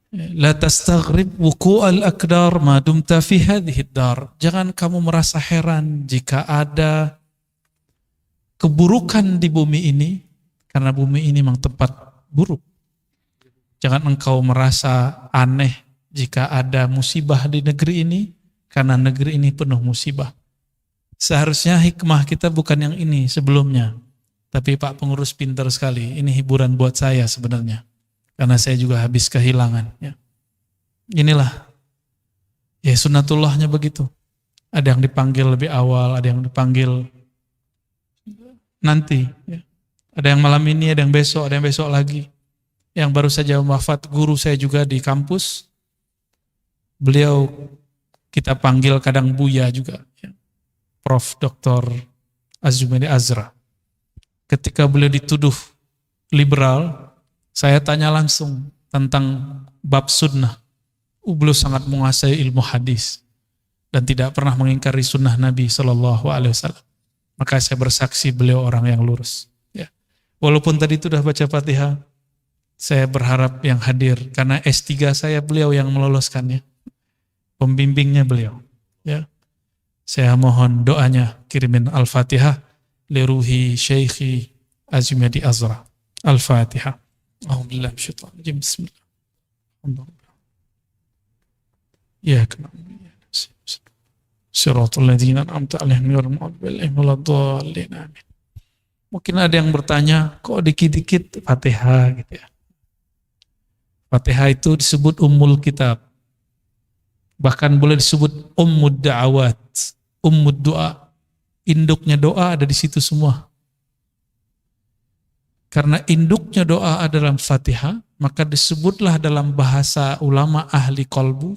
La tastaghrib wuqu'al aqdar ma dumta fi hadhihi dar. Jangan kamu merasa heran jika ada keburukan di bumi ini, karena bumi ini memang tempat buruk. Jangan engkau merasa aneh jika ada musibah di negeri ini, karena negeri ini penuh musibah. Seharusnya hikmah kita bukan yang ini sebelumnya. Tapi Pak Pengurus pintar sekali, ini hiburan buat saya sebenarnya. Karena saya juga habis kehilangan. Ya. Inilah, ya sunnatullahnya begitu. Ada yang dipanggil lebih awal, ada yang dipanggil nanti. Ya. Ada yang malam ini, ada yang besok lagi. Yang baru saja wafat guru saya juga di kampus. Beliau kita panggil kadang Buya juga. Ya. Prof. Dr. Azumedi Azra. Ketika beliau dituduh liberal, saya tanya langsung tentang bab sunnah. Beliau sangat menguasai ilmu hadis dan tidak pernah mengingkari sunnah Nabi SAW. Maka saya bersaksi beliau orang yang lurus. Ya. Walaupun tadi itu sudah baca Fatihah, saya berharap yang hadir karena S3 saya beliau yang meloloskannya, pembimbingnya beliau. Ya. Saya mohon doanya, kirimin Al-Fatihah li ruhi Syekhi Azumedi Azra. Al-Fatihah. Alhamdulillah, bismillah. Ya kenapa? Siratal ladzina an'amta 'alaihim ghairil maghdubi 'alaihim waladdallin. Amin. Mungkin ada yang bertanya, kok dikit-dikit Fatihah gitu ya. Fatihah itu disebut ummul kitab. Bahkan boleh disebut ummud da'awat, ummud doa. Induknya doa ada di situ semua. Karena induknya doa adalah Fatihah, maka disebutlah dalam bahasa ulama ahli qalbu,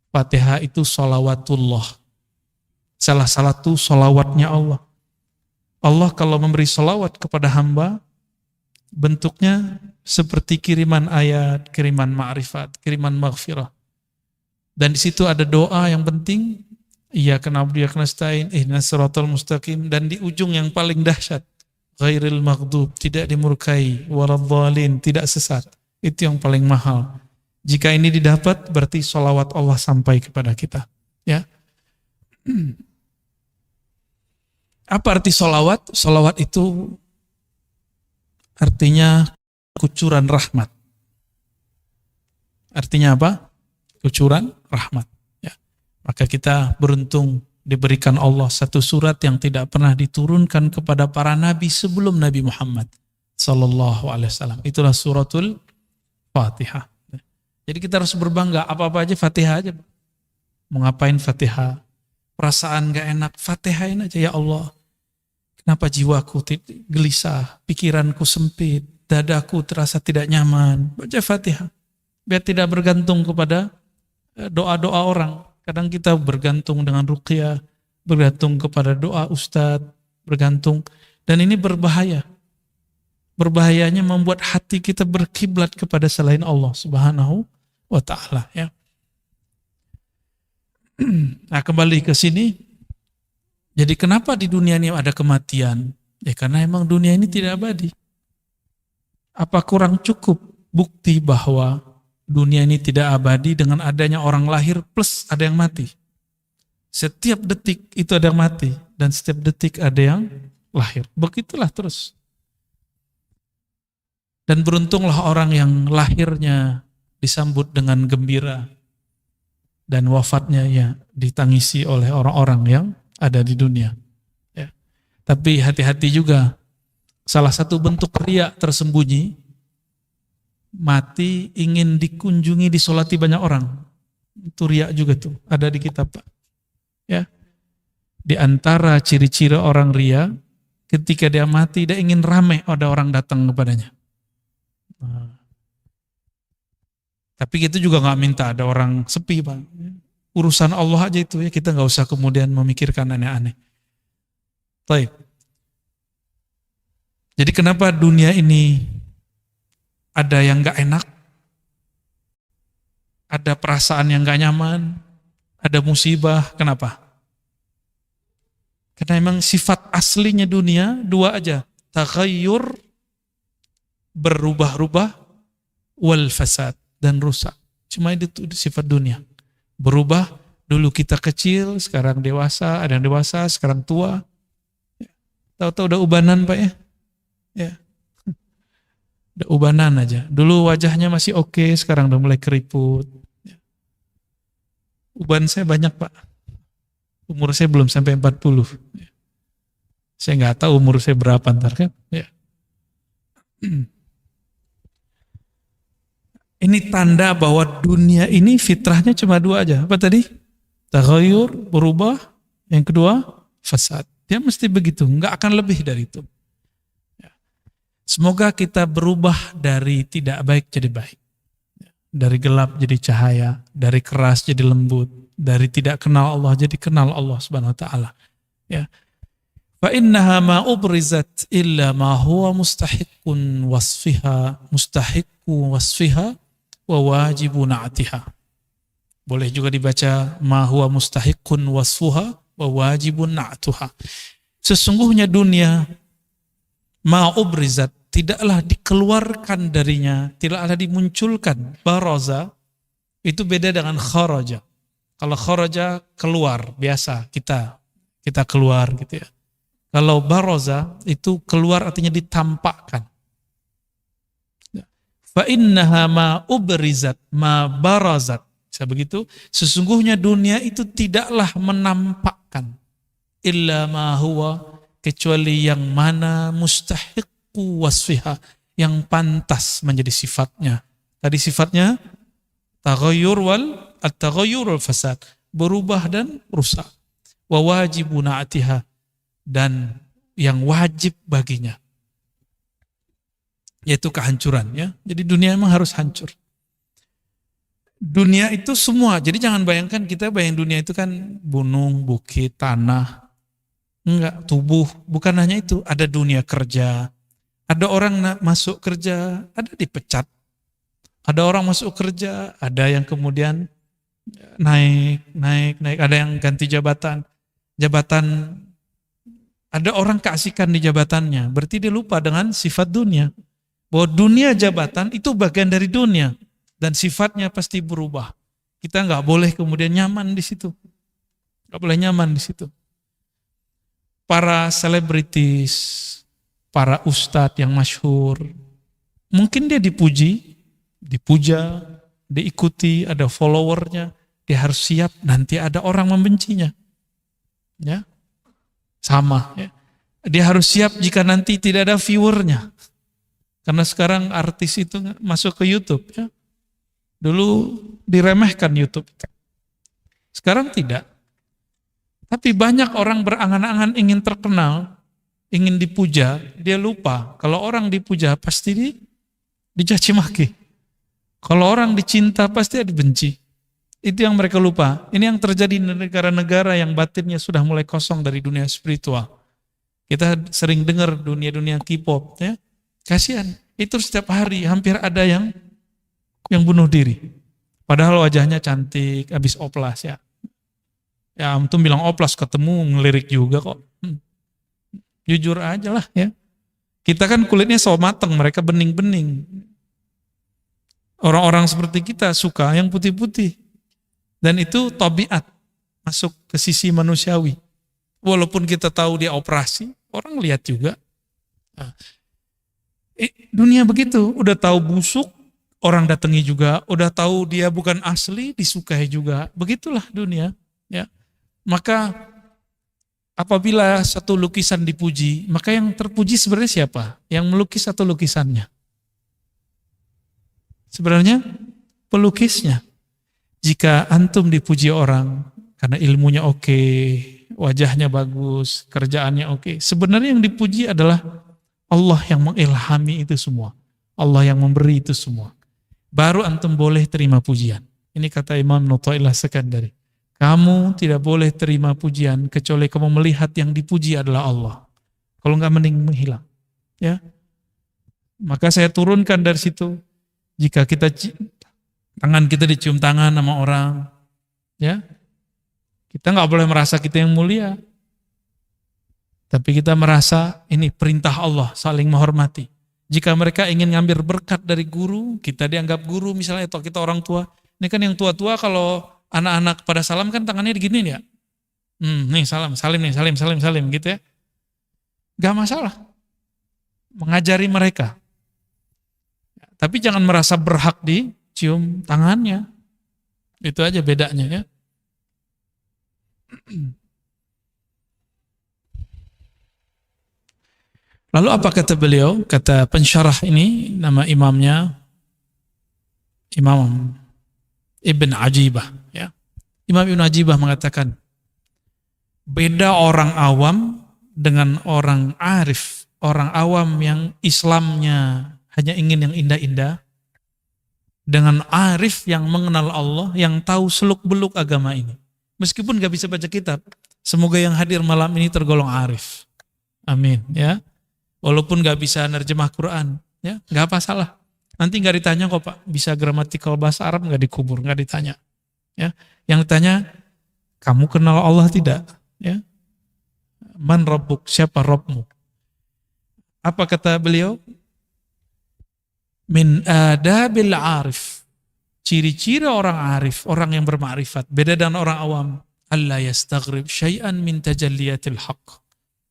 Fatihah itu sholawatullah. Salah satu sholawatnya Allah. Allah kalau memberi sholawat kepada hamba, bentuknya seperti kiriman ayat, kiriman ma'rifat, kiriman maghfirah. Dan di situ ada doa yang penting, iyyaka na'budu wa iyyaka nasta'in, ihdinas siratal mustaqim, dan di ujung yang paling dahsyat, ghairil maghdub, tidak dimurkai, waladdallin, tidak sesat. Itu yang paling mahal. Jika ini didapat, berarti sholawat Allah sampai kepada kita. Ya. Apa arti sholawat? Sholawat itu artinya kucuran rahmat. Artinya apa? Kucuran rahmat. Ya. Maka kita beruntung diberikan Allah satu surat yang tidak pernah diturunkan kepada para nabi sebelum Nabi Muhammad sallallahu alaihi wasallam. Itulah suratul Fatihah. Jadi kita harus berbangga, apa-apa aja Fatihah aja. Mau ngapain Fatihah? Perasaan gak enak, Fatihahin aja ya Allah. Kenapa jiwaku gelisah, pikiranku sempit, dadaku terasa tidak nyaman. Baca Fatihah. Biar tidak bergantung kepada doa-doa orang. Kadang kita bergantung dengan ruqyah, bergantung kepada doa ustadz, bergantung. Dan ini berbahaya. Berbahayanya membuat hati kita berkiblat kepada selain Allah Subhanahu wa ta'ala. Ya. Nah kembali ke sini. Jadi kenapa di dunia ini ada kematian? Ya karena emang dunia ini tidak abadi. Apa kurang cukup bukti bahwa dunia ini tidak abadi dengan adanya orang lahir plus ada yang mati. Setiap detik itu ada yang mati dan setiap detik ada yang lahir. Begitulah terus. Dan beruntunglah orang yang lahirnya disambut dengan gembira dan wafatnya ya ditangisi oleh orang-orang yang ada di dunia. Ya. Tapi hati-hati juga, salah satu bentuk riya tersembunyi, mati ingin dikunjungi, disolati banyak orang. Itu riya juga tuh, ada di kitab Pak. Ya. Di antara ciri-ciri orang riya, ketika dia mati, dia ingin ramai ada orang datang kepadanya. Nah. Tapi itu juga nggak minta ada orang sepi Pak. Urusan Allah aja itu ya, kita nggak usah kemudian memikirkan aneh-aneh. Baik. Jadi kenapa dunia ini ada yang nggak enak, ada perasaan yang nggak nyaman, ada musibah, kenapa? Karena memang sifat aslinya dunia dua aja, taghayyur, berubah-ubah, wal fasad, dan rusak. Cuma itu sifat dunia. Berubah, dulu kita kecil, sekarang dewasa, ada yang dewasa, sekarang tua. Tahu-tahu udah ubanan Pak ya. Ya. Udah ubanan aja. Dulu wajahnya masih oke, sekarang udah mulai keriput. Uban saya banyak Pak. Umur saya belum sampai 40. Saya nggak tahu umur saya berapa ntar kan. Ya. Ini tanda bahwa dunia ini fitrahnya cuma dua aja. Apa tadi? Taghayyur, berubah. Yang kedua, fasad. Dia mesti begitu, nggak akan lebih dari itu. Semoga kita berubah dari tidak baik jadi baik. Dari gelap jadi cahaya, dari keras jadi lembut, dari tidak kenal Allah jadi kenal Allah Subhanahu wa taala. Ya. Fa innaha ma ubrizat illa ma huwa mustahiqqun wasfiha, mustahiqqu wasfiha wa wajibu na'tiha. Boleh juga dibaca ma huwa mustahiqqun wasfuha wa wajibun na'tuha. Sesungguhnya dunia ma ubrizat, tidaklah dikeluarkan darinya, tidaklah dimunculkan. Baraza itu beda dengan kharaja. Kalau kharaja keluar, biasa kita keluar gitu ya. Kalau baraza itu keluar artinya ditampakkan. Fa innaha ma ubrizat ma barazat. Bisa begitu? Sesungguhnya dunia itu tidaklah menampakkan illa ma huwa, kecuali yang mana mustahiqqu wasfiha, yang pantas menjadi sifatnya. Tadi sifatnya taghayyur at-taghayyur wal fasad, berubah dan rusak. Wa wajibu na'tiha, dan yang wajib baginya, yaitu kehancuran ya. Jadi dunia memang harus hancur. Dunia itu semua. Jadi jangan bayangkan, kita bayang dunia itu kan gunung, bukit, tanah. Enggak, tubuh. Bukan hanya itu, ada dunia kerja. Ada orang masuk kerja, ada dipecat. Ada orang masuk kerja, ada yang kemudian naik, ada yang ganti jabatan. Ada orang keasikan di jabatannya, berarti dia lupa dengan sifat dunia. Bahwa dunia jabatan itu bagian dari dunia, dan sifatnya pasti berubah. Kita nggak boleh kemudian nyaman di situ. Nggak boleh nyaman di situ. Para selebritis, para ustadz yang masyhur, mungkin dia dipuja, diikuti, ada followernya, dia harus siap nanti ada orang membencinya. Ya. Sama ya. Dia harus siap jika nanti tidak ada viewernya. Karena sekarang artis itu masuk ke YouTube ya. Dulu diremehkan YouTube. Sekarang tidak. Tapi banyak orang berangan-angan ingin terkenal, ingin dipuja, dia lupa kalau orang dipuja pasti dicaci maki. Kalau orang dicinta pasti dibenci. Itu yang mereka lupa. Ini yang terjadi di negara-negara yang batinnya sudah mulai kosong dari dunia spiritual. Kita sering dengar dunia-dunia K-pop ya. Kasihan. Itu setiap hari hampir ada yang bunuh diri. Padahal wajahnya cantik, habis oplas ya. Ya antum bilang oplas ketemu ngelirik juga kok. Jujur aja lah ya. Kita kan kulitnya so mateng, mereka bening-bening. Orang-orang seperti kita suka yang putih-putih. Dan itu tabiat, masuk ke sisi manusiawi. Walaupun kita tahu dia operasi, orang lihat juga. Nah, dunia begitu, udah tahu busuk, orang datangi juga, udah tahu dia bukan asli, disukai juga. Begitulah dunia. Ya. Maka apabila satu lukisan dipuji, maka yang terpuji sebenarnya siapa? Yang melukis atau lukisannya? Sebenarnya pelukisnya. Jika antum dipuji orang karena ilmunya oke, wajahnya bagus, kerjaannya oke, sebenarnya yang dipuji adalah Allah yang mengilhami itu semua. Allah yang memberi itu semua. Baru antum boleh terima pujian. Ini kata Imam Nuthailah Sekandari. Kamu tidak boleh terima pujian kecuali kamu melihat yang dipuji adalah Allah. Kalau enggak mending menghilang. Ya. Maka saya turunkan dari situ. Jika tangan kita dicium tangan sama orang, ya, kita nggak boleh merasa kita yang mulia, tapi kita merasa ini perintah Allah, saling menghormati. Jika mereka ingin ngambil berkat dari guru, kita dianggap guru misalnya, atau kita orang tua, Ini kan yang tua-tua kalau anak-anak pada salam kan tangannya digini ya. Nih salim nih, salim gitu ya. Gak masalah. Mengajari mereka. Tapi jangan merasa berhak dicium tangannya. Itu aja bedanya ya. Lalu apa kata beliau? Kata pensyarah ini, nama imamnya Imam Ibn Ajibah. Ya. Imam Ibn Ajibah mengatakan, beda orang awam dengan orang arif. Orang awam yang Islamnya hanya ingin yang indah-indah, dengan arif yang mengenal Allah, yang tahu seluk-beluk agama ini. Meskipun gak bisa baca kitab, semoga yang hadir malam ini tergolong arif. Amin. Ya. Walaupun gak bisa nerjemah Quran, ya gak apa salah. Nanti gak ditanya kok Pak, bisa gramatikal bahasa Arab gak dikubur, gak ditanya. Ya, yang ditanya, kamu kenal Allah tidak? Ya, man rabbuk, siapa Rabbmu? Apa kata beliau? Min adabil arif. Ciri-ciri orang arif, orang yang bermakrifat, beda dengan orang awam. Allah yastaghrib syai'an min tajalliyatil haqq.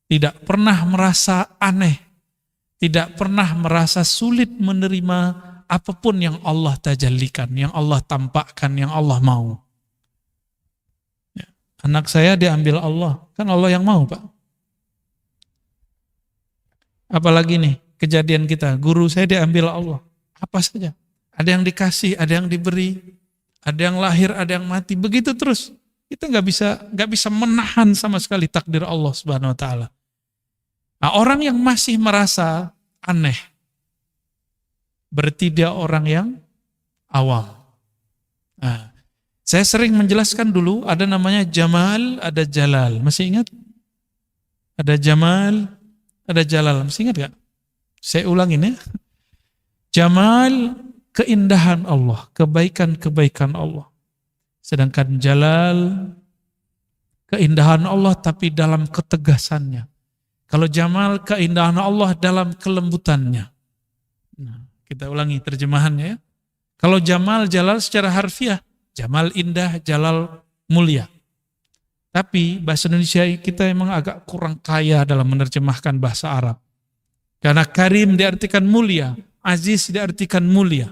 Tidak pernah merasa aneh, tidak pernah merasa sulit menerima apapun yang Allah tajallikan, yang Allah tampakkan, yang Allah mau. Ya. Anak saya diambil Allah, kan Allah yang mau Pak. Apalagi nih kejadian kita, guru saya diambil Allah, apa saja. Ada yang dikasih, ada yang diberi, ada yang lahir, ada yang mati, begitu terus. Kita nggak bisa menahan sama sekali takdir Allah Subhanahu Wa Taala. Nah, orang yang masih merasa aneh, berarti dia orang yang awam. Nah, saya sering menjelaskan dulu, ada namanya Jamal, ada Jalal. Masih ingat? Ada Jamal, ada Jalal. Masih ingat gak? Saya ulangin ya. Jamal, keindahan Allah, kebaikan-kebaikan Allah. Sedangkan Jalal, keindahan Allah tapi dalam ketegasannya. Kalau Jamal, keindahan Allah dalam kelembutannya. Nah, kita ulangi terjemahannya ya. Kalau Jamal, Jalal secara harfiah. Jamal indah, Jalal mulia. Tapi bahasa Indonesia kita memang agak kurang kaya dalam menerjemahkan bahasa Arab. Karena Karim diartikan mulia, Aziz diartikan mulia.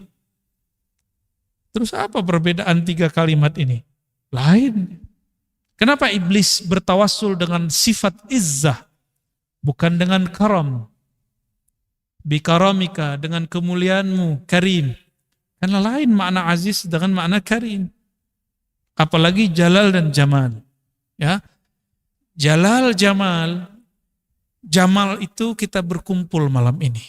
Terus apa perbedaan tiga kalimat ini? Lain. Kenapa iblis bertawassul dengan sifat izzah? Bukan dengan karam. Bikaramika, dengan kemuliaanmu, karim. Karena lain makna aziz dengan makna karim. Apalagi jalal dan jamal. Ya, jalal, jamal. Jamal itu kita berkumpul malam ini.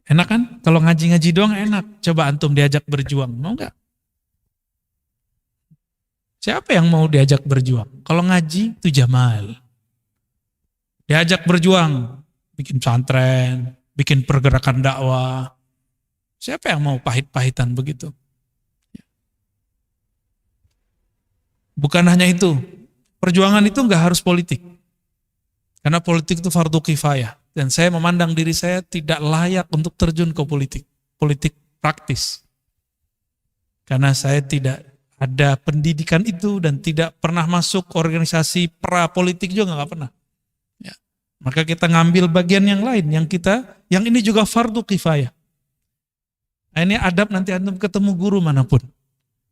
Enak kan? Kalau ngaji-ngaji doang enak. Coba antum diajak berjuang, mau enggak? Siapa yang mau diajak berjuang? Kalau ngaji itu jamal. Diajak berjuang, bikin pesantren, bikin pergerakan dakwah. Siapa yang mau pahit-pahitan begitu? Bukan hanya itu, perjuangan itu enggak harus politik. Karena politik itu fardu kifayah. Dan saya memandang diri saya tidak layak untuk terjun ke politik. Politik praktis. Karena saya tidak ada pendidikan itu dan tidak pernah masuk organisasi pra-politik juga enggak pernah. Maka kita ngambil bagian yang lain, yang ini juga fardu kifayah. Nah, ini adab nanti antum ketemu guru manapun.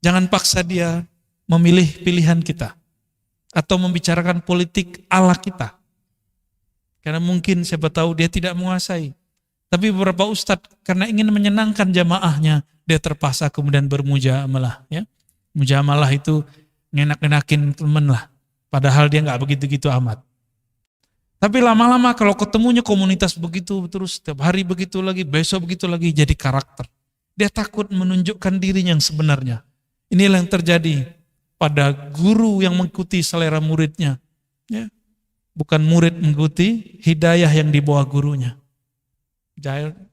Jangan paksa dia memilih pilihan kita. Atau membicarakan politik ala kita. Karena mungkin siapa tahu dia tidak menguasai. Tapi beberapa ustadz karena ingin menyenangkan jamaahnya, dia terpaksa kemudian bermujamalah. Ya. Mujamalah itu ngenak-ngenakin temen lah. Padahal dia nggak begitu-gitu amat. Tapi lama-lama kalau ketemunya komunitas begitu, terus setiap hari begitu lagi, besok begitu lagi, jadi karakter. Dia takut menunjukkan dirinya yang sebenarnya. Inilah yang terjadi pada guru yang mengikuti selera muridnya. Ya. Bukan murid mengikuti hidayah yang dibawa gurunya.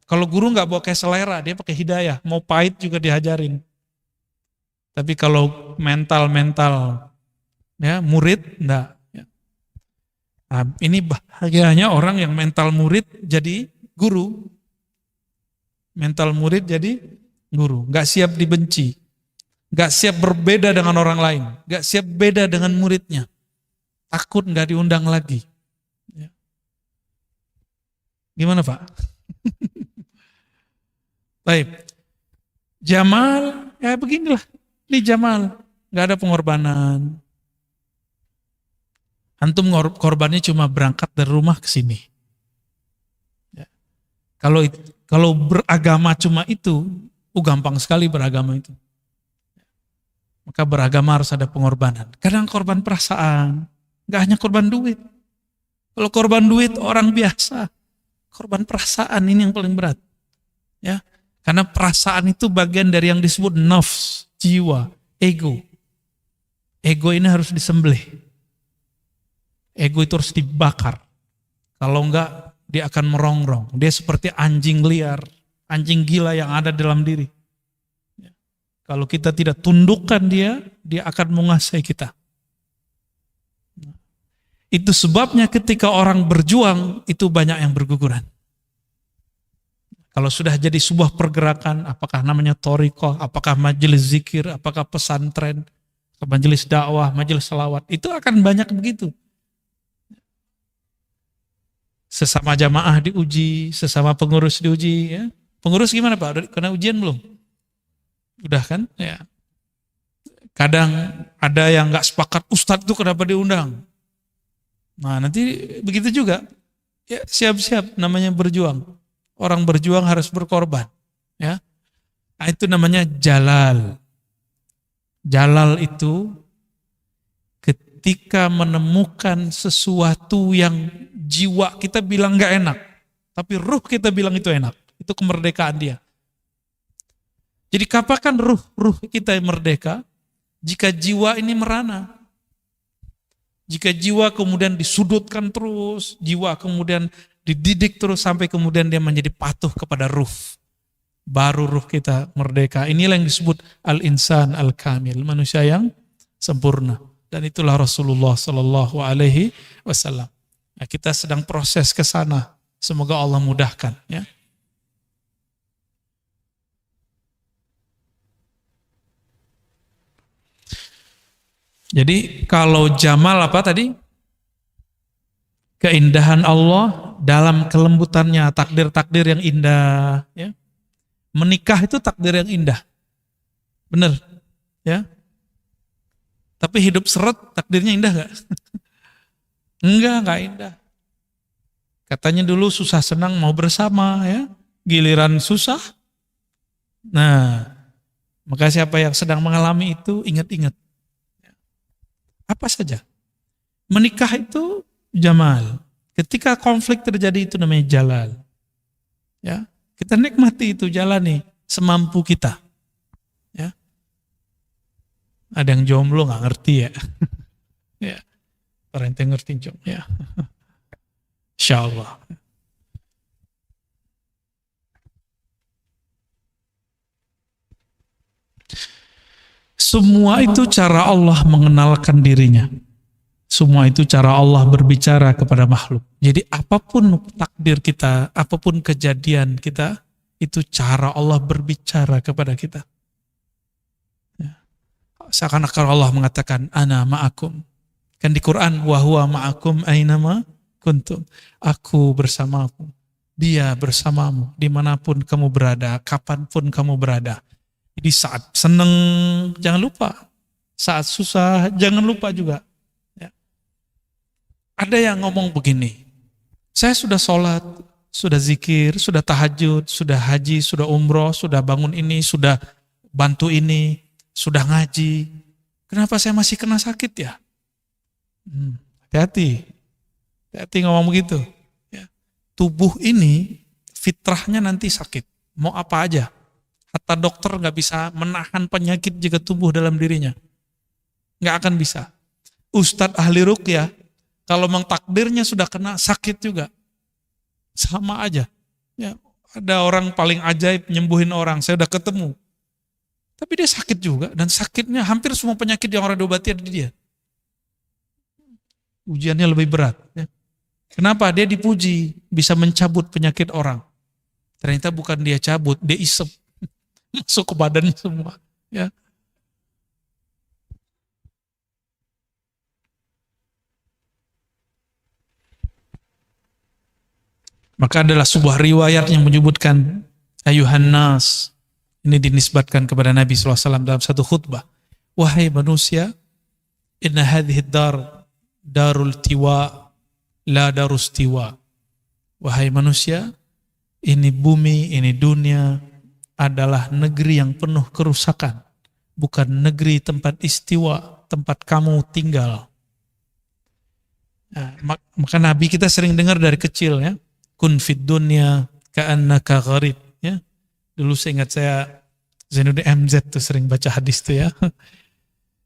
Kalau guru nggak bawa kayak selera, dia pakai hidayah. Mau pahit juga diajarin. Tapi kalau mental ya murid, enggak. Nah, ini bahagianya orang yang mental murid jadi guru. Mental murid jadi guru, nggak siap dibenci, nggak siap berbeda dengan orang lain, nggak siap beda dengan muridnya, takut nggak diundang lagi. Ya. Gimana Pak? Baik, Jamal, ya beginilah, ini Jamal, nggak ada pengorbanan. Antum korbannya cuma berangkat dari rumah ke sini. Ya. Kalau beragama cuma itu, gampang sekali beragama itu. Maka beragama harus ada pengorbanan. Kadang korban perasaan, nggak hanya korban duit. Kalau korban duit orang biasa, korban perasaan ini yang paling berat. Ya, karena perasaan itu bagian dari yang disebut nafs, jiwa, ego. Ego ini harus disembelih. Ego itu harus dibakar. Kalau enggak, dia akan merongrong. Dia seperti anjing liar, anjing gila yang ada dalam diri. Kalau kita tidak tundukkan dia akan menguasai kita. Itu sebabnya ketika orang berjuang, itu banyak yang berguguran. Kalau sudah jadi sebuah pergerakan, apakah namanya thariqah, apakah majelis zikir, apakah pesantren, majelis dakwah, majelis salawat, itu akan banyak begitu. Sesama jamaah diuji, sesama pengurus diuji. Ya. Pengurus gimana Pak? Udah kena ujian belum? Udah kan? Ya. Kadang ada yang nggak sepakat, Ustadz itu kenapa diundang? Nah nanti begitu juga. Ya, siap-siap namanya berjuang. Orang berjuang harus berkorban. Ya. Nah, itu namanya jalal. Jalal itu ketika menemukan sesuatu yang jiwa kita bilang gak enak, tapi ruh kita bilang itu enak. Itu kemerdekaan dia. Jadi kapan ruh kita merdeka? Jika jiwa ini merana. Jika jiwa kemudian disudutkan terus, jiwa kemudian dididik terus sampai kemudian dia menjadi patuh kepada ruh. Baru ruh kita merdeka. Inilah yang disebut al-insan al-kamil, manusia yang sempurna. Dan itulah Rasulullah Sallallahu Alaihi Wasallam. Nah, kita sedang proses ke sana. Semoga Allah mudahkan. Ya. Jadi kalau jamal apa tadi? Keindahan Allah dalam kelembutannya, takdir-takdir yang indah. Ya. Menikah itu takdir yang indah. Benar. Ya. Tapi hidup seret, takdirnya indah gak? Enggak indah. Katanya dulu susah senang mau bersama ya. Giliran susah. Nah, maka siapa yang sedang mengalami itu ingat-ingat. Apa saja. Menikah itu jamal. Ketika konflik terjadi itu namanya jalal. Ya, kita nikmati itu, jalani semampu kita. Ya. Ada yang jomblo nggak ngerti ya. Ya. Orang yang ngerti jomblo ya. Insyaallah. Semua itu cara Allah mengenalkan dirinya. Semua itu cara Allah berbicara kepada makhluk. Jadi apapun takdir kita, apapun kejadian kita, itu cara Allah berbicara kepada kita. Ya. Seakan-akan Allah mengatakan, Ana ma'akum. Kan di Quran, wa huwa ma'akum aynama kuntum. Aku bersamamu. Dia bersamamu. Dimanapun kamu berada, kapanpun kamu berada. Jadi saat senang, jangan lupa. Saat susah, jangan lupa juga. Ya. Ada yang ngomong begini, saya sudah sholat, sudah zikir, sudah tahajud, sudah haji, sudah umroh, sudah bangun ini, sudah bantu ini, sudah ngaji. Kenapa saya masih kena sakit ya? Hati-hati. Hati-hati ngomong begitu. Ya. Tubuh ini fitrahnya nanti sakit. Mau apa aja. Hatta dokter nggak bisa menahan penyakit jika tumbuh dalam dirinya. Nggak akan bisa. Ustadz ahli ruqyah, kalau memang takdirnya sudah kena, sakit juga. Sama aja. Ya, ada orang paling ajaib nyembuhin orang, saya udah ketemu. Tapi dia sakit juga, dan sakitnya hampir semua penyakit yang orang diobati ada di dia. Ujiannya lebih berat. Ya. Kenapa? Dia dipuji, bisa mencabut penyakit orang. Ternyata bukan dia cabut, dia isep. masuk ke badannya semua. Ya. Maka adalah sebuah riwayat yang menyebutkan ayuhan nas, ini dinisbatkan kepada Nabi SAW dalam satu khutbah. Wahai manusia, inna hadhihi dar darul tiwa la darus tiwa. Wahai manusia, ini bumi, ini dunia adalah negeri yang penuh kerusakan, bukan negeri tempat istiwa, tempat kamu tinggal. Nah, maka Nabi kita sering dengar dari kecil ya, kun fid dunya ka'annaka gharib ya. Dulu saya ingat Zainuddin MZ tuh sering baca hadis tuh ya.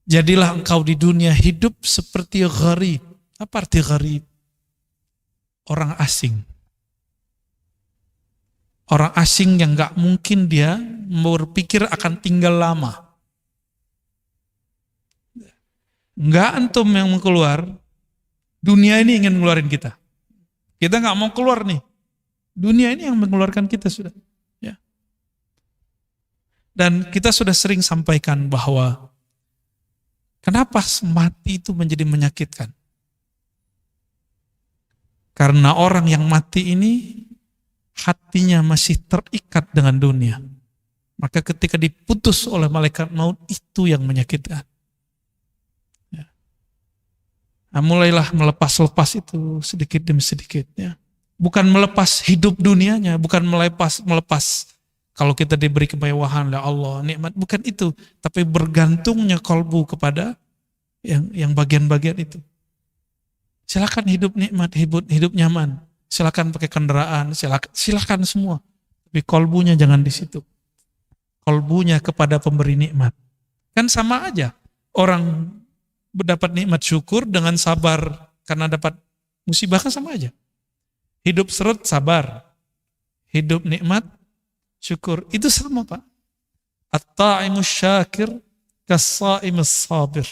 Jadilah engkau di dunia hidup seperti gharib. Apa arti gharib? Orang asing. Orang asing yang gak mungkin dia berpikir akan tinggal lama. Enggak antum yang mau keluar, dunia ini ingin ngeluarin kita. Kita gak mau keluar nih. Dunia ini yang mengeluarkan kita sudah. Ya. Dan kita sudah sering sampaikan bahwa kenapa mati itu menjadi menyakitkan? Karena orang yang mati ini hatinya masih terikat dengan dunia. Maka ketika diputus oleh malaikat maut, itu yang menyakitkan. Ya. Nah, mulailah melepas-lepas itu sedikit demi sedikit. Ya. Bukan melepas hidup dunianya, bukan melepas kalau kita diberi kemewahan oleh Allah, nikmat, bukan itu. Tapi bergantungnya kalbu kepada yang bagian-bagian itu. Silakan hidup nikmat, hidup nyaman. Silakan pakai kendaraan, silakan semua. Tapi kalbunya jangan di situ. Kalbunya kepada pemberi nikmat. Kan sama aja. Orang mendapat nikmat syukur dengan sabar karena dapat musibah kan sama aja. Hidup seret sabar. Hidup nikmat syukur. Itu sama Pak. At-ta'imus syakir kas-sa'imus sabir.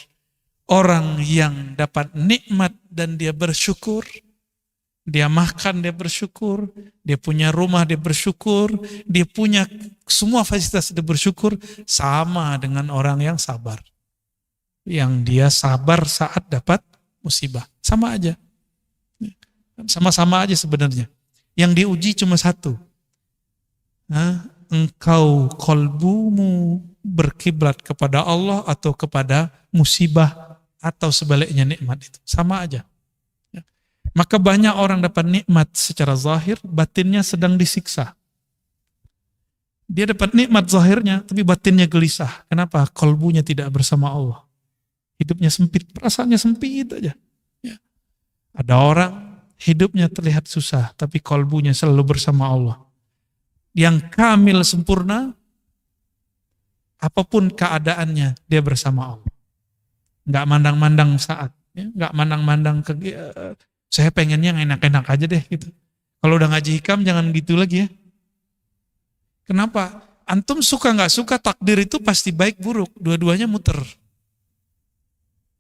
Orang yang dapat nikmat dan dia bersyukur, dia makan dia bersyukur, dia punya rumah dia bersyukur, dia punya semua fasilitas dia bersyukur, sama dengan orang yang sabar. Yang dia sabar saat dapat musibah. Sama aja. Sama-sama aja sebenarnya. Yang diuji cuma satu. Nah, engkau kolbumu berkiblat kepada Allah atau kepada musibah atau sebaliknya nikmat itu. Sama aja. Ya. Maka banyak orang dapat nikmat secara zahir, batinnya sedang disiksa. Dia dapat nikmat zahirnya, tapi batinnya gelisah. Kenapa? Kolbunya tidak bersama Allah. Hidupnya sempit, perasaannya sempit aja. Ya. Ada orang hidupnya terlihat susah, tapi kolbunya selalu bersama Allah. Yang kamil sempurna, apapun keadaannya, dia bersama Allah. Nggak mandang-mandang saat, ya, nggak mandang-mandang saya pengennya yang enak-enak aja deh gitu. Kalau udah ngaji hikam jangan gitu lagi ya. Kenapa? Antum suka nggak suka takdir itu pasti baik buruk, dua-duanya muter.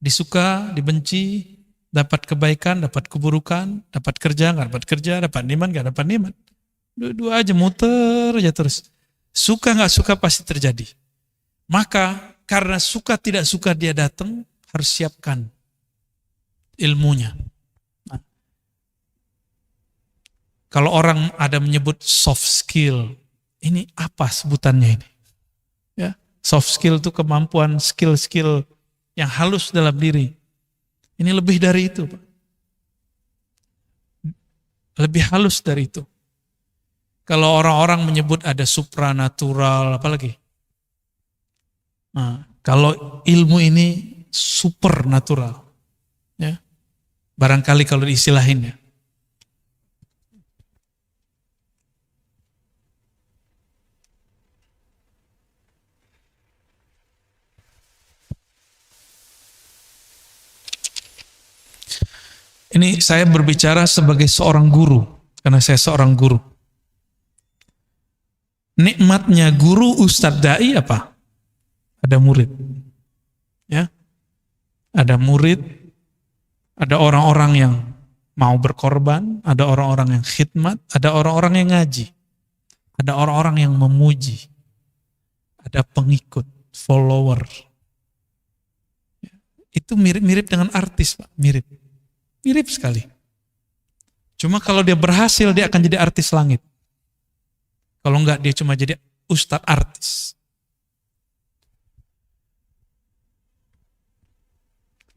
Disuka, dibenci, dapat kebaikan, dapat keburukan, dapat kerja, nggak dapat kerja, dapat nikmat, nggak dapat nikmat. Dua-dua aja muter aja terus. Suka nggak suka pasti terjadi. Maka karena suka tidak suka dia datang, harus siapkan ilmunya. Nah, kalau orang ada menyebut soft skill, ini apa sebutannya ini? Ya, soft skill itu kemampuan skill-skill yang halus dalam diri. Ini lebih dari itu, Pak. Lebih halus dari itu. Kalau orang-orang menyebut ada supranatural, apalagi? Nah, kalau ilmu ini supernatural, ya, barangkali kalau diistilahin ya. Ini saya berbicara sebagai seorang guru, karena saya seorang guru. Nikmatnya guru ustadz dai apa? Ada murid. Ya. Ada murid, ada orang-orang yang mau berkorban, ada orang-orang yang khidmat, ada orang-orang yang ngaji. Ada orang-orang yang memuji. ada pengikut, follower. Itu mirip-mirip dengan artis, Pak. Mirip. Mirip sekali. Cuma kalau dia berhasil, dia akan jadi artis langit. Kalau enggak, dia cuma jadi ustadz artis.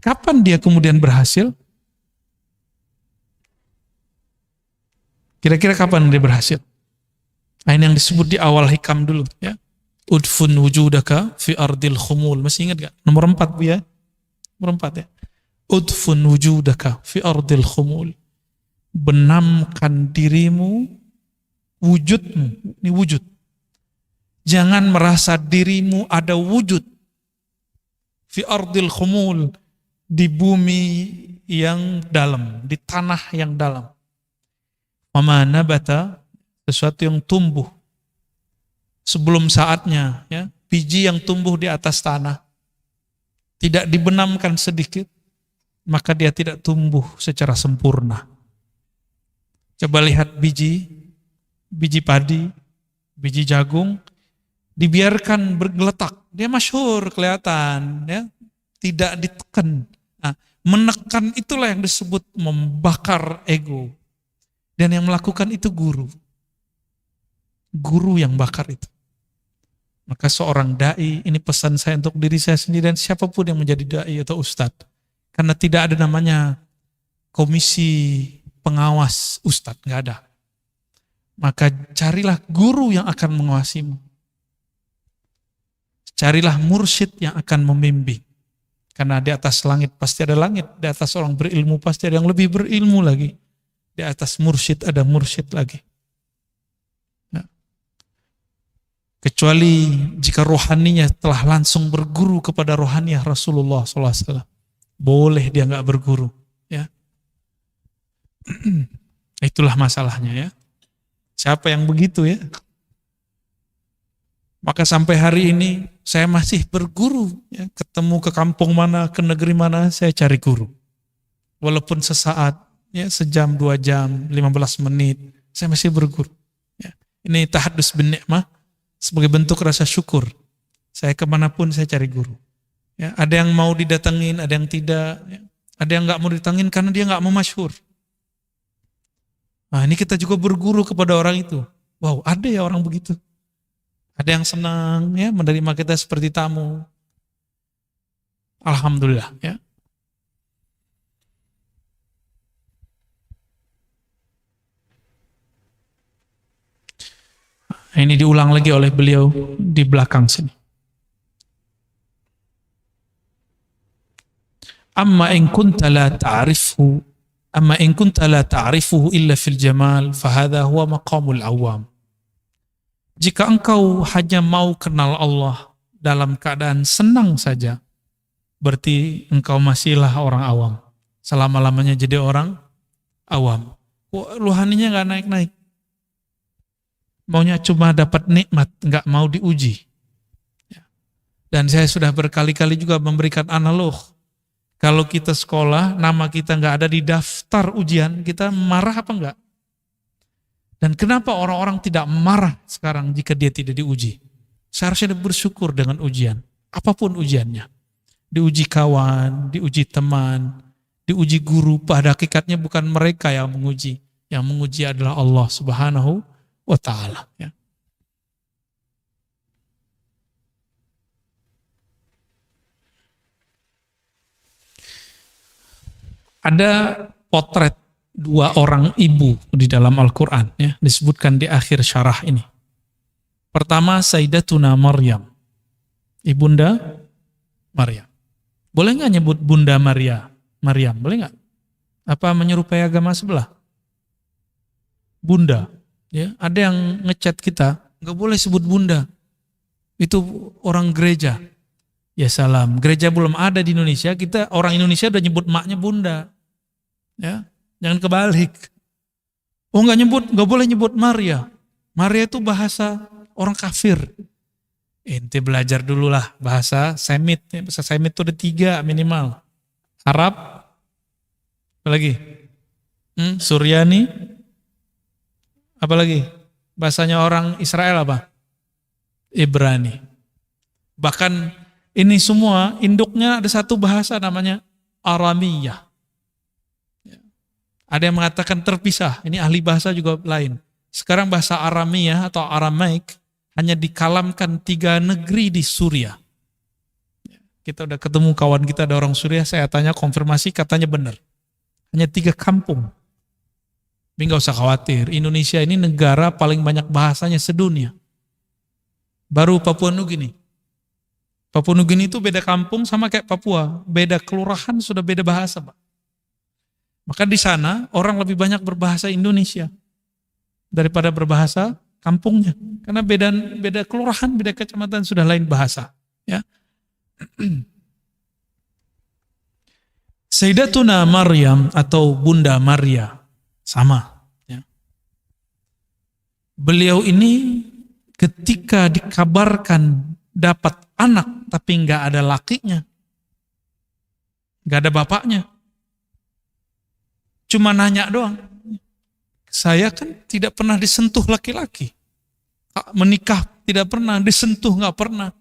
Kapan dia kemudian berhasil? Kira-kira kapan dia berhasil? Nah, ini yang disebut di awal hikam dulu, ya. Udfun wujudaka fi ardil khumul. Masih ingat gak? Nomor 4, Bu, ya. Nomor 4, ya. Udfun wujudaka fi ardil khumul. Benamkan dirimu, wujudmu. Ini wujud. Jangan merasa dirimu ada wujud. Fi ardil khumul. Di bumi yang dalam. Di tanah yang dalam. Wama nabata, sesuatu yang tumbuh sebelum saatnya, ya, biji yang tumbuh di atas tanah tidak dibenamkan sedikit, maka dia tidak tumbuh secara sempurna. Coba lihat biji padi, biji jagung, dibiarkan bergeletak, dia masyhur kelihatan, ya, tidak ditekan. Nah, menekan itulah yang disebut membakar ego. Dan yang melakukan itu guru. Guru yang bakar itu. Maka seorang da'i, ini pesan saya untuk diri saya sendiri dan siapapun yang menjadi da'i atau ustadz. Karena tidak ada namanya komisi pengawas ustadz, nggak ada. Maka carilah guru yang akan mengawasimu. Carilah mursyid yang akan membimbing. Karena di atas langit pasti ada langit, di atas orang berilmu pasti ada yang lebih berilmu lagi. Di atas mursyid ada mursyid lagi. Ya. Kecuali jika rohaninya telah langsung berguru kepada rohaniah Rasulullah SAW. Boleh dia nggak berguru. Ya. Itulah masalahnya, ya. Siapa yang begitu, ya? Maka sampai hari ini saya masih berguru. Ya. Ketemu ke kampung mana, ke negeri mana, saya cari guru. Walaupun sesaat, ya, sejam, 2 jam, 15 menit, saya masih berguru. Ya. Ini tahadus bin ni'mah sebagai bentuk rasa syukur. Saya kemanapun saya cari guru. Ya, ada yang mau didatengin, ada yang tidak. Ya. Ada yang nggak mau didatengin karena dia nggak mau masyhur. Nah, ini kita juga berguru kepada orang itu. Wow, ada ya orang begitu. Ada yang senang, ya, menerima kita seperti tamu. Alhamdulillah, ya. Ini diulang lagi oleh beliau di belakang sini. Amma in kunta la ta'rifuhu illa fil jamal fahadha huwa maqamul awam. Jika engkau hanya mau kenal Allah dalam keadaan senang saja, berarti engkau masihlah orang awam. Selama-lamanya jadi orang awam. Rohaninya nggak naik-naik. Maunya cuma dapat nikmat, nggak mau diuji. Dan saya sudah berkali-kali juga memberikan analog. Kalau kita sekolah, nama kita nggak ada di daftar ujian, kita marah apa enggak? Dan kenapa orang-orang tidak marah sekarang jika dia tidak diuji? Seharusnya dia bersyukur dengan ujian, apapun ujiannya. Diuji kawan, diuji teman, diuji guru, pada hakikatnya bukan mereka yang menguji. Yang menguji adalah Allah Subhanahu wa ta'ala, ya. Ada potret 2 orang ibu di dalam Al-Quran, ya, disebutkan di akhir syarah ini. Pertama, Sayyidatuna Maryam, ibunda Maryam. Boleh nggak nyebut Bunda Maryam? Boleh nggak? Apa menyerupai agama sebelah? Bunda. Ya, ada yang ngechat kita, nggak boleh sebut bunda. Itu orang gereja. Ya salam, gereja belum ada di Indonesia, kita orang Indonesia udah nyebut maknya bunda. Ya, jangan kebalik. Oh nggak boleh nyebut Maria. Maria itu bahasa orang kafir. Ente belajar dulu lah bahasa Semit. Bahasa Semit itu ada 3 minimal. Arab, apa lagi? Suryani, apalagi bahasanya orang Israel apa? Ibrani. Bahkan ini semua induknya ada satu bahasa namanya Aramiyah. Ada yang mengatakan terpisah, ini ahli bahasa juga lain. Sekarang bahasa Aramiyah atau Aramaik hanya dikalamkan 3 negeri di Suriah. Kita udah ketemu kawan kita ada orang Suriah, saya tanya konfirmasi katanya benar. Hanya 3 kampung. Tapi nggak usah khawatir, Indonesia ini negara paling banyak bahasanya sedunia. Baru Papua Nugini. Papua Nugini itu beda kampung sama kayak Papua, beda kelurahan sudah beda bahasa, Pak. Maka di sana orang lebih banyak berbahasa Indonesia daripada berbahasa kampungnya, karena beda kelurahan, beda kecamatan sudah lain bahasa. Ya. Sayyidatuna Maryam atau Bunda Maria sama. Ya. Beliau ini ketika dikabarkan dapat anak tapi nggak ada lakinya, nggak ada bapaknya, cuma nanya doang. Saya kan tidak pernah disentuh laki-laki, menikah tidak pernah, disentuh nggak pernah.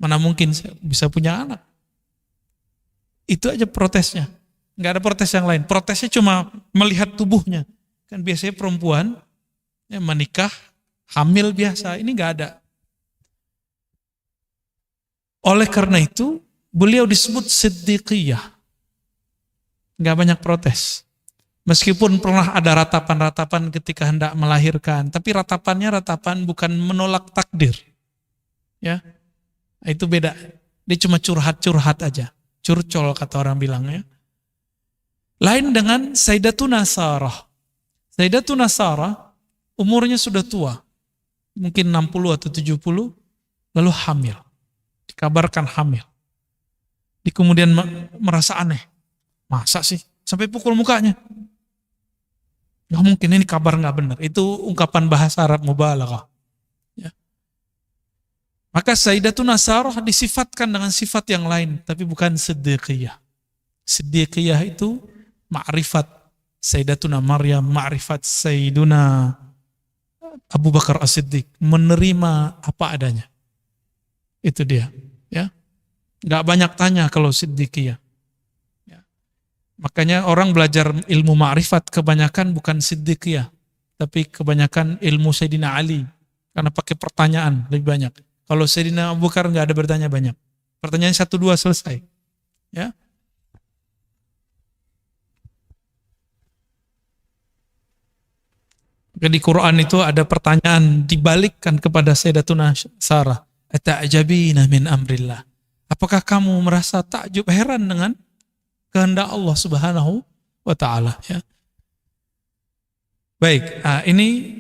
Mana mungkin saya bisa punya anak? Itu aja protesnya. Nggak ada protes yang lain. Protesnya cuma melihat tubuhnya. Kan biasanya perempuan ya, menikah, hamil biasa. Ini nggak ada. Oleh karena itu, beliau disebut Siddiqiyah. Nggak banyak protes. Meskipun pernah ada ratapan-ratapan ketika hendak melahirkan. Tapi ratapannya ratapan bukan menolak takdir. Ya. Itu beda. Dia cuma curhat-curhat aja. Curcol kata orang bilangnya. Lain dengan Sayyidatuna Sarah. Sayyidatuna Sarah umurnya sudah tua. Mungkin 60 atau 70. Lalu hamil. Dikabarkan hamil. Dia kemudian merasa aneh. Masa sih? Sampai pukul mukanya. Nggak mungkin, ini kabar nggak benar. Itu ungkapan bahasa Arab mubalaghah. Maka Sayyidatuna Sarah disifatkan dengan sifat yang lain, tapi bukan Siddiqiyah. Siddiqiyah itu ma'rifat Sayyidatuna Maryam, ma'rifat Sayyiduna Abu Bakar As-Siddiq, menerima apa adanya. Itu dia, ya. Enggak banyak tanya kalau Siddiqiyah. Ya. Makanya orang belajar ilmu ma'rifat kebanyakan bukan Siddiqiyah, tapi kebanyakan ilmu Sayyidina Ali, karena pakai pertanyaan lebih banyak. Kalau Sayyidina Abu Bakar nggak ada bertanya banyak. Pertanyaan 1-2 selesai. Ya. Di Quran itu ada pertanyaan dibalikkan kepada Sayyidatuna Sarah. Ata'jabina min amrillah. Apakah kamu merasa takjub heran dengan kehendak Allah Subhanahu wa taala, ya. Baik, ini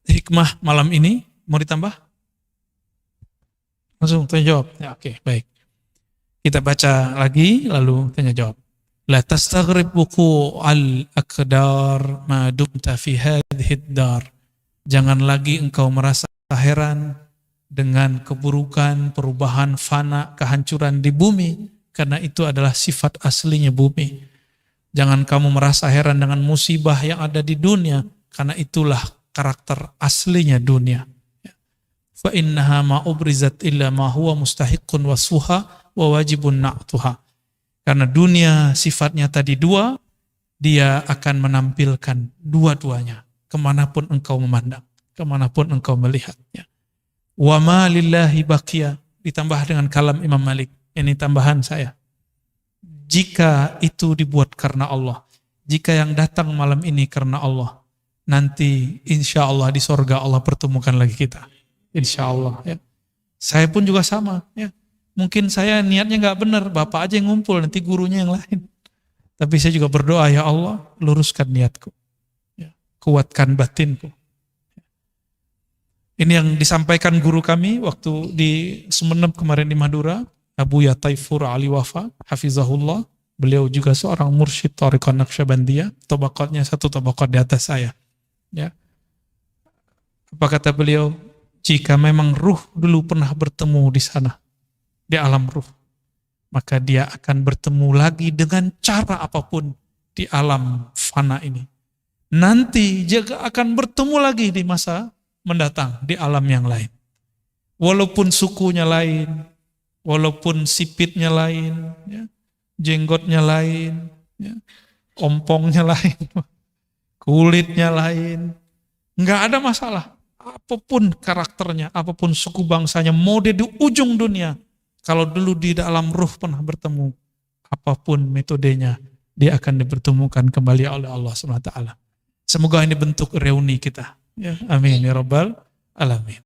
hikmah malam ini. Mau ditambah? Langsung tanya jawab. Ya, oke, baik. Kita baca lagi lalu tanya jawab. La tastaghrib wuqu' al-aqdar ma dumta fi hadhihi ad-dar. Jangan lagi engkau merasa heran dengan keburukan, perubahan, fana, kehancuran di bumi, karena itu adalah sifat aslinya bumi. Jangan kamu merasa heran dengan musibah yang ada di dunia, karena itulah karakter aslinya dunia. Fa innaha ma ubrizat illa ma huwa mustahiqqun wasfuha wa wajibun na'tuha. Karena dunia sifatnya tadi dua, dia akan menampilkan dua-duanya kemanapun engkau memandang, kemanapun engkau melihatnya. Wa ma lillahi baqiya, ditambah dengan kalam Imam Malik. Ini tambahan saya. Jika itu dibuat karena Allah, jika yang datang malam ini karena Allah, nanti insya Allah di sorga Allah pertemukan lagi kita. Insya Allah, ya. Saya pun juga sama, ya. Mungkin saya niatnya nggak benar, Bapak aja yang ngumpul, nanti gurunya yang lain. Tapi saya juga berdoa, ya Allah, luruskan niatku, ya. Kuatkan batinku. Ini yang disampaikan guru kami waktu di Sumeneb kemarin di Madura, Abu Ya Taifur Ali Wafa, Hafizahullah. Beliau juga seorang mursyid Thariqah Naqsyabandiyah, tabaqatnya satu tabaqat di atas saya. Ya. Apa kata beliau? Jika memang ruh dulu pernah bertemu di sana, di alam ruh, maka dia akan bertemu lagi dengan cara apapun di alam fana ini. Nanti juga akan bertemu lagi di masa mendatang di alam yang lain. Walaupun sukunya lain, walaupun sipitnya lain, ya, jenggotnya lain, ya, ompongnya lain, kulitnya lain, nggak ada masalah. Apapun karakternya, apapun suku bangsanya, mau dia di ujung dunia, kalau dulu di dalam ruh pernah bertemu, apapun metodenya, dia akan dipertemukan kembali oleh Allah SWT. Semoga ini bentuk reuni kita. Ya, amin ya rabbal alamin.